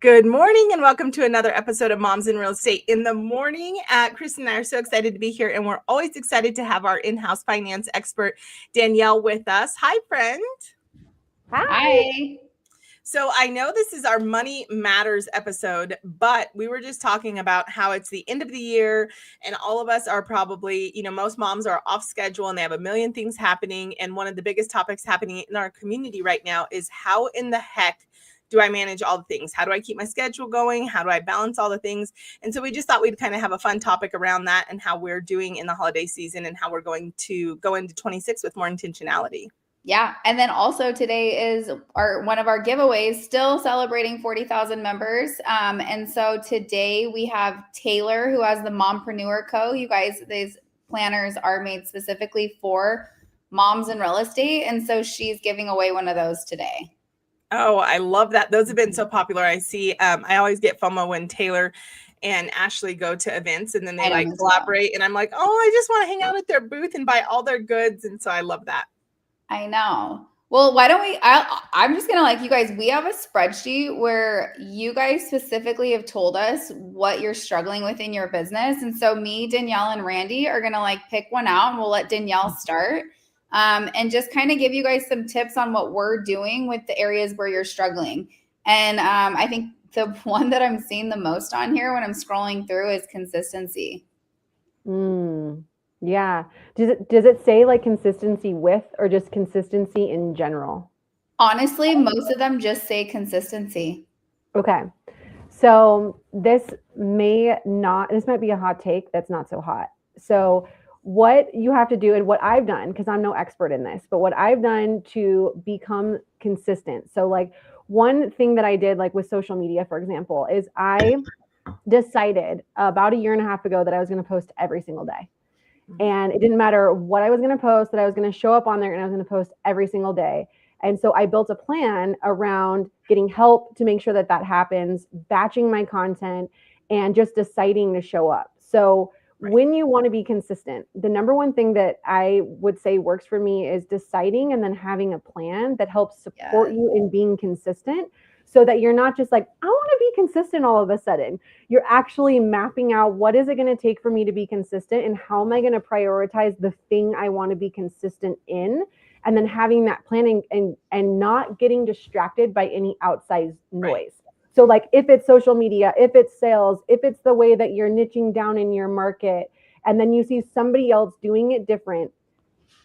Good morning and welcome to another episode of Moms in Real Estate in the Morning. Kristen and I are so excited to be here, and we're always excited to have our in-house finance expert, Danielle, with us. Hi, friend. Hi. So I know this is our Money Matters episode, but we were just talking about how it's the end of the year and all of us are probably, most moms are off schedule and they have a million things happening. And one of the biggest topics happening in our community right now is how in the heck do I manage all the things? How do I keep my schedule going? How do I balance all the things? And so we just thought we'd kind of have a fun topic around that and how we're doing in the holiday season and how we're going to go into 26 with more intentionality. Yeah. And then also today is one of our giveaways, still celebrating 40,000 members. And so today we have Taylor, who has the Mompreneur Co. You guys, these planners are made specifically for moms in real estate. And so she's giving away one of those today. Oh, I love that. Those have been so popular. I see, I always get FOMO when Taylor and Ashley go to events and then they like collaborate. And I'm like, oh, I just want to hang out at their booth and buy all their goods. And so I love that. I know. Well, why don't I'm just going to you guys, we have a spreadsheet where you guys specifically have told us what you're struggling with in your business. And so me, Danielle, and Randy are going to pick one out, and we'll let Danielle start. And just kind of give you guys some tips on what we're doing with the areas where you're struggling. And I think the one that I'm seeing the most on here when I'm scrolling through is consistency. Yeah. Does it say consistency with or just consistency in general? Honestly, most of them just say consistency. Okay. So this might be a hot take that's not so hot. So what you have to do, and what I've done, because I'm no expert in this, but what I've done to become consistent. So one thing that I did with social media, for example, is I decided about a year and a half ago that I was going to post every single day. And it didn't matter what I was going to post, that I was going to show up on there and I was going to post every single day. And so I built a plan around getting help to make sure that that happens, batching my content, and just deciding to show up. So when you want to be consistent, the number one thing that I would say works for me is deciding and then having a plan that helps support you in being consistent, so that you're not just I want to be consistent all of a sudden. You're actually mapping out what is it going to take for me to be consistent and how am I going to prioritize the thing I want to be consistent in, and then having that planning and not getting distracted by any outsized noise. Right. So if it's social media, if it's sales, if it's the way that you're niching down in your market, and then you see somebody else doing it different,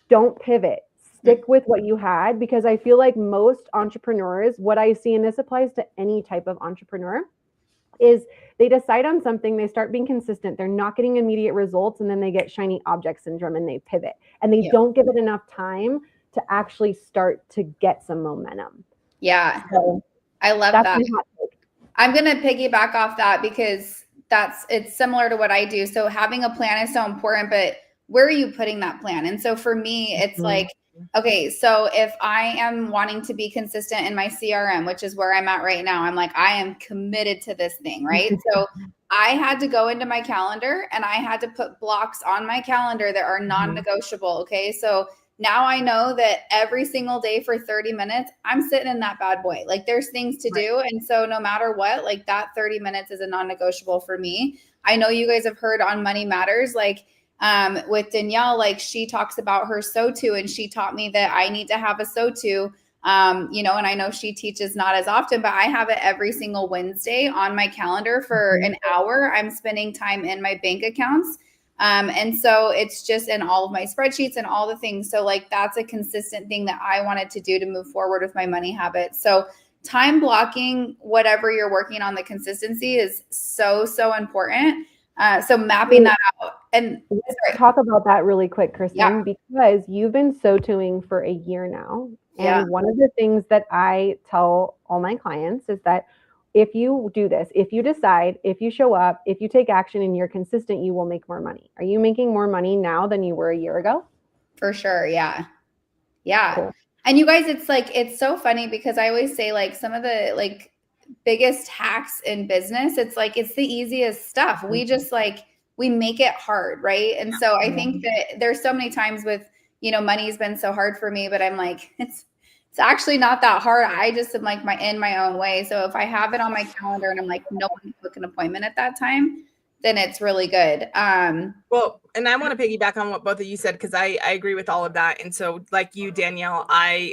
don't pivot. Stick with what you had, because I feel like most entrepreneurs, what I see, and this applies to any type of entrepreneur, is they decide on something, they start being consistent, they're not getting immediate results, and then they get shiny object syndrome and they pivot. And they don't give it enough time to actually start to get some momentum. Yeah. So I love that. I'm going to piggyback off that because it's similar to what I do. So having a plan is so important, but where are you putting that plan? And so for me, it's okay, so if I am wanting to be consistent in my CRM, which is where I'm at right now, I'm I am committed to this thing, right? So I had to go into my calendar and I had to put blocks on my calendar that are non-negotiable. Okay. So now I know that every single day for 30 minutes, I'm sitting in that bad boy. There's things to do. And so no matter what, that 30 minutes is a non-negotiable for me. I know you guys have heard on Money Matters, with Danielle, she talks about her so-to, and she taught me that I need to have a so-to, and I know she teaches not as often, but I have it every single Wednesday on my calendar for an hour. I'm spending time in my bank accounts. And so it's just in all of my spreadsheets and all the things. So that's a consistent thing that I wanted to do to move forward with my money habits. So time blocking, whatever you're working on, the consistency is so, so important. So mapping that out. And let's talk about that really quick, Kristen, because you've been so-toing for a year now. And one of the things that I tell all my clients is that if you do this, if you decide, if you show up, if you take action and you're consistent, you will make more money. Are you making more money now than you were a year ago? For sure. Yeah. Yeah. Cool. And you guys, it's so funny because I always say some of the biggest hacks in business, it's the easiest stuff. We just we make it hard. Right. And so I think that there's so many times with, money's been so hard for me, but I'm it's It's actually not that hard. I just am like in my own way. So if I have it on my calendar and I'm like, no one can book an appointment at that time, then it's really good. Well, and I want to piggyback on what both of you said, because I agree with all of that. And so like you, Danielle,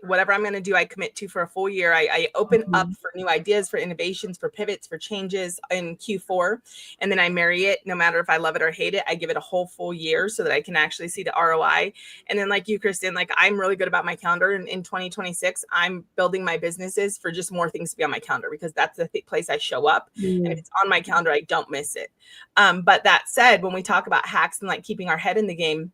whatever I'm going to do, I commit to for a full year. I open up for new ideas, for innovations, for pivots, for changes in Q4. And then I marry it, no matter if I love it or hate it. I give it a whole full year so that I can actually see the ROI. And then like you, Kristen, like I'm really good about my calendar. And in 2026, I'm building my businesses for just more things to be on my calendar, because that's the place I show up. And if it's on my calendar, I don't miss it. But that said, when we talk about hacks and like keeping our head in the game,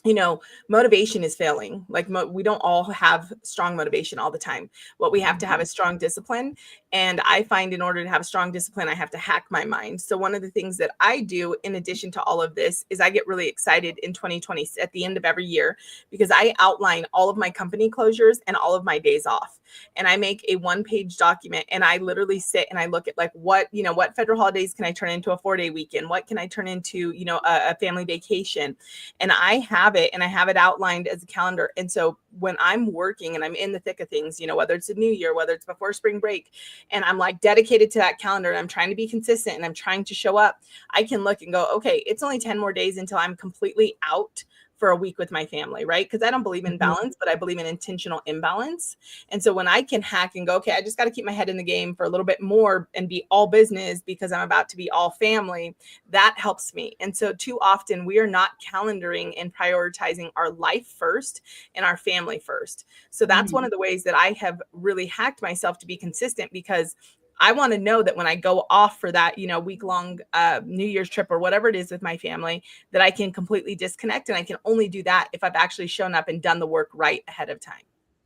you know, motivation is failing. Like we don't all have strong motivation all the time. What we have to have is strong discipline. And I find in order to have strong discipline, I have to hack my mind. So one of the things that I do in addition to all of this is I get really excited in 2020 at the end of every year, because I outline all of my company closures and all of my days off. And I make a 1-page document, and I literally sit and I look at like what federal holidays can I turn into a 4-day weekend? What can I turn into, a family vacation? And I have it outlined as a calendar. And so when I'm working and I'm in the thick of things, whether it's a new year, whether it's before spring break, and I'm like dedicated to that calendar and I'm trying to be consistent and I'm trying to show up, I can look and go, okay, it's only 10 more days until I'm completely out for a week with my family, right? Because I don't believe in balance, but I believe in intentional imbalance. And so when I can hack and go, okay, I just got to keep my head in the game for a little bit more and be all business because I'm about to be all family, that helps me. And so too often we are not calendaring and prioritizing our life first and our family first. So that's one of the ways that I have really hacked myself to be consistent, because I want to know that when I go off for that, week-long New Year's trip or whatever it is with my family, that I can completely disconnect. And I can only do that if I've actually shown up and done the work right ahead of time.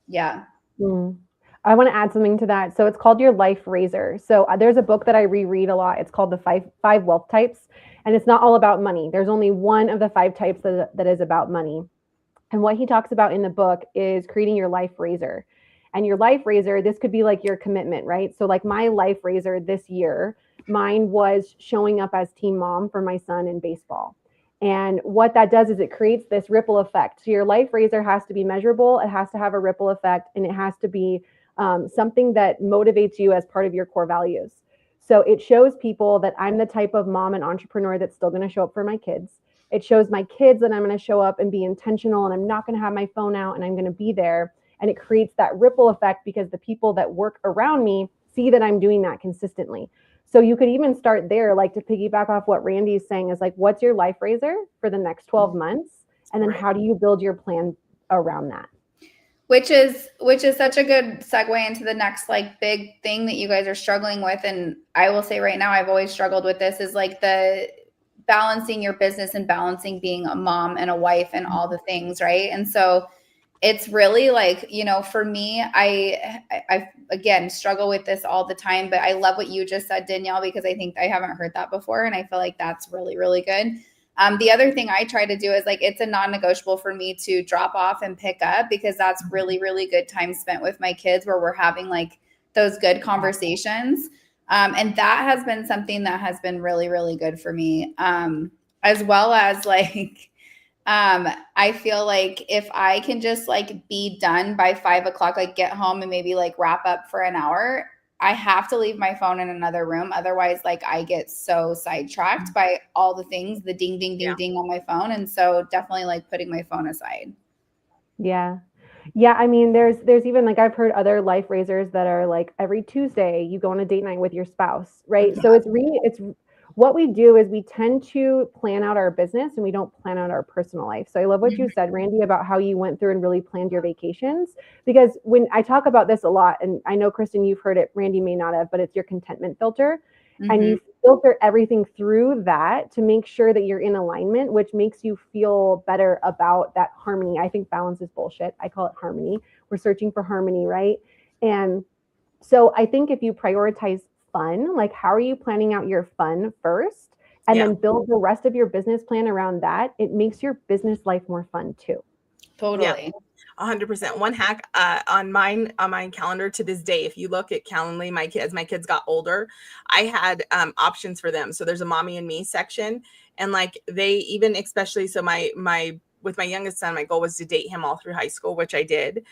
Yeah. I want to add something to that. So it's called your life razor. So there's a book that I reread a lot. It's called the five wealth types. And it's not all about money. There's only one of the 5 types that is about money. And what he talks about in the book is creating your life razor. And your life razor, this could be like your commitment, right? So like my life razor this year, mine was showing up as team mom for my son in baseball. And what that does is it creates this ripple effect. So your life razor has to be measurable. It has to have a ripple effect, and it has to be something that motivates you as part of your core values. So it shows people that I'm the type of mom and entrepreneur that's still going to show up for my kids. It shows my kids that I'm going to show up and be intentional, and I'm not going to have my phone out, and I'm going to be there. And it creates that ripple effect because the people that work around me see that I'm doing that consistently. So you could even start there, like to piggyback off what Randy's saying is like, what's your life razor for the next 12 months? And then how do you build your plan around that? Which is such a good segue into the next like big thing that you guys are struggling with. And I will say right now, I've always struggled with this, is like the balancing your business and balancing being a mom and a wife and all the things, right? And so it's really like, for me, I again struggle with this all the time, but I love what you just said, Danielle, because I think I haven't heard that before. And I feel like that's really, really good. The other thing I try to do is like, it's a non-negotiable for me to drop off and pick up, because that's really, really good time spent with my kids where we're having like those good conversations. And that has been something that has been really, really good for me. As well as like, I feel like if I can just like be done by 5 o'clock, like get home and maybe like wrap up for an hour, I have to leave my phone in another room. Otherwise, like I get so sidetracked by all the things, the ding, ding, ding, ding on my phone. And so definitely like putting my phone aside. Yeah. Yeah. I mean, there's even like, I've heard other life razors that are like every Tuesday you go on a date night with your spouse, right? So it's what we do is we tend to plan out our business and we don't plan out our personal life. So I love what you said, Randy, about how you went through and really planned your vacations, because when I talk about this a lot, and I know, Kristen, you've heard it, Randy may not have, but it's your contentment filter. And you filter everything through that to make sure that you're in alignment, which makes you feel better about that harmony. I think balance is bullshit. I call it harmony. We're searching for harmony, right? And so I think if you prioritize fun, like how are you planning out your fun first, and then build the rest of your business plan around that, it makes your business life more fun too. Totally. 100%. One hack on my calendar to this day, if you look at Calendly, as my kids got older, I had options for them. So there's a mommy and me section, and like they even, especially, so my with my youngest son, my goal was to date him all through high school, which I did,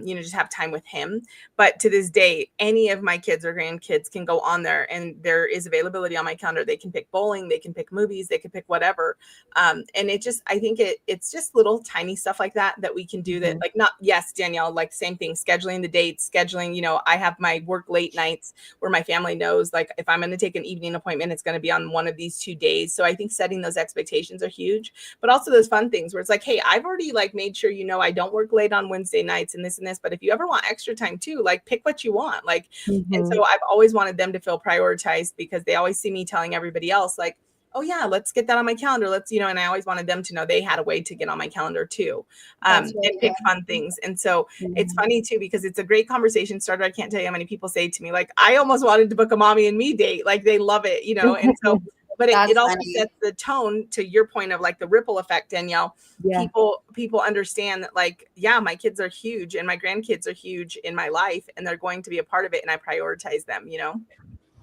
just have time with him. But to this day, any of my kids or grandkids can go on there and there is availability on my calendar. They can pick bowling, they can pick movies, they can pick whatever. And I think it's just little tiny stuff like that we can do that, like, not, yes, Danielle, like same thing, scheduling the dates, scheduling, I have my work late nights where my family knows, like, if I'm going to take an evening appointment, it's going to be on one of these 2 days. So I think setting those expectations are huge, but also those fun things where it's like, hey, I've already like made sure, I don't work late on Wednesday nights and this, but if you ever want extra time too, like pick what you want. Like, and so I've always wanted them to feel prioritized because they always see me telling everybody else, like, oh yeah, let's get that on my calendar. Let's, and I always wanted them to know they had a way to get on my calendar too, and pick fun things. And so it's funny too, because it's a great conversation starter. I can't tell you how many people say to me, like, I almost wanted to book a mommy and me date. Like they love it, and so, but it also sets the tone to your point of like the ripple effect, Danielle. Yeah. People understand that, like, yeah, my kids are huge and my grandkids are huge in my life and they're going to be a part of it. And I prioritize them,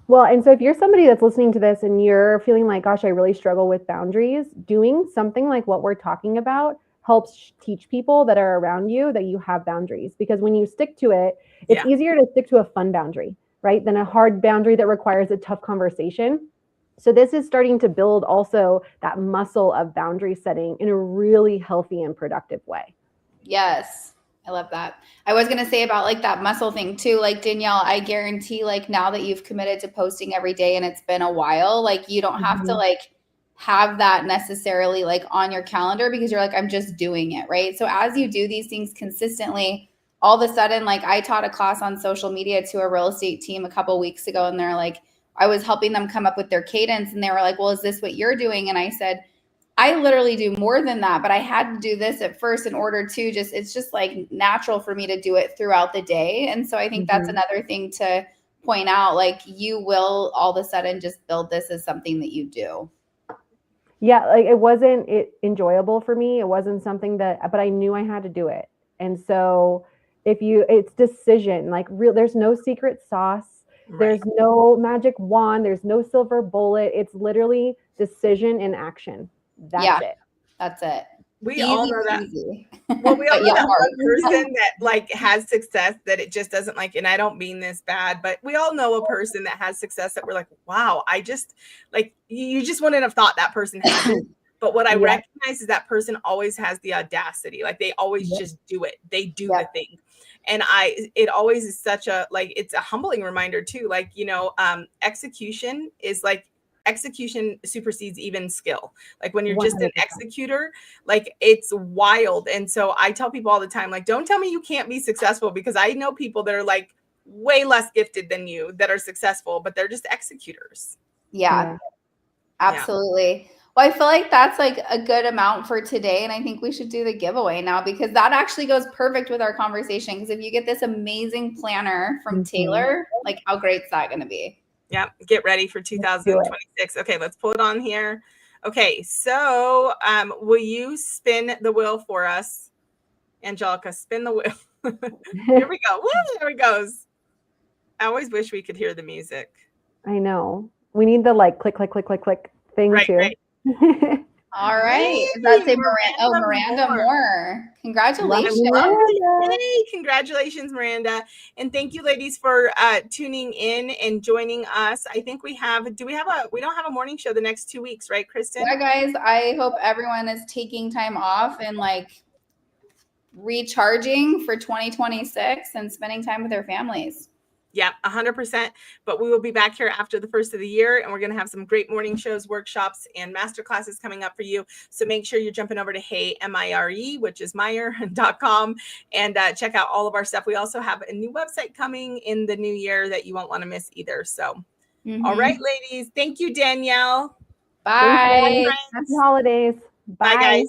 Well, and so if you're somebody that's listening to this and you're feeling like, gosh, I really struggle with boundaries, doing something like what we're talking about helps teach people that are around you that you have boundaries. Because when you stick to it, it's easier to stick to a fun boundary, right, than a hard boundary that requires a tough conversation. So this is starting to build also that muscle of boundary setting in a really healthy and productive way. Yes. I love that. I was going to say about like that muscle thing too. Like Danielle, I guarantee like now that you've committed to posting every day and it's been a while, like you don't have to like have that necessarily like on your calendar because you're like, I'm just doing it. Right. So as you do these things consistently, all of a sudden, like I taught a class on social media to a real estate team a couple of weeks ago, and they're like, I was helping them come up with their cadence and they were like, well, is this what you're doing? And I said, I literally do more than that, but I had to do this at first in order to it's just like natural for me to do it throughout the day. And so I think that's another thing to point out, like you will all of a sudden just build this as something that you do. Yeah. Like it wasn't enjoyable for me. It wasn't something but I knew I had to do it. And so it's decision, like there's no secret sauce. Right. There's no magic wand. There's no silver bullet. It's literally decision and action. That's it. That's it. We all know that. Well, we all know that one person that like has success that it just doesn't like, and I don't mean this bad, but we all know a person that has success that we're like, wow, I just like, you just wouldn't have thought that person had it. But what I recognize is that person always has the audacity. Like they always just do it. They do the thing. And it always is such a, like, it's a humbling reminder too. Like, execution supersedes even skill. Like when you're 100%. Just an executor, like it's wild. And so I tell people all the time, like, don't tell me you can't be successful, because I know people that are like way less gifted than you that are successful, but they're just executors. Yeah. Absolutely. Well, I feel like that's like a good amount for today. And I think we should do the giveaway now, because that actually goes perfect with our conversation. Because if you get this amazing planner from Taylor, like how great is that going to be? Yeah. Get ready for 2026. Okay. Let's pull it on here. Okay. So will you spin the wheel for us? Angelica, spin the wheel. Here we go. Woo, there it goes. I always wish we could hear the music. I know. We need the like click, click, click, click, click thing too. Right. All right. That's Miranda Moore. Congratulations. Hey, congratulations, Miranda. And thank you, ladies, for tuning in and joining us. I think we don't have a morning show the next 2 weeks, right, Kristen? Yeah, guys, I hope everyone is taking time off and like recharging for 2026 and spending time with their families. Yeah, 100%. But we will be back here after the first of the year, and we're going to have some great morning shows, workshops, and master classes coming up for you. So make sure you're jumping over to Mire, which is Meyer.com, and check out all of our stuff. We also have a new website coming in the new year that you won't want to miss either. So, all right, ladies. Thank you, Danielle. Bye. Happy holidays. Bye, guys.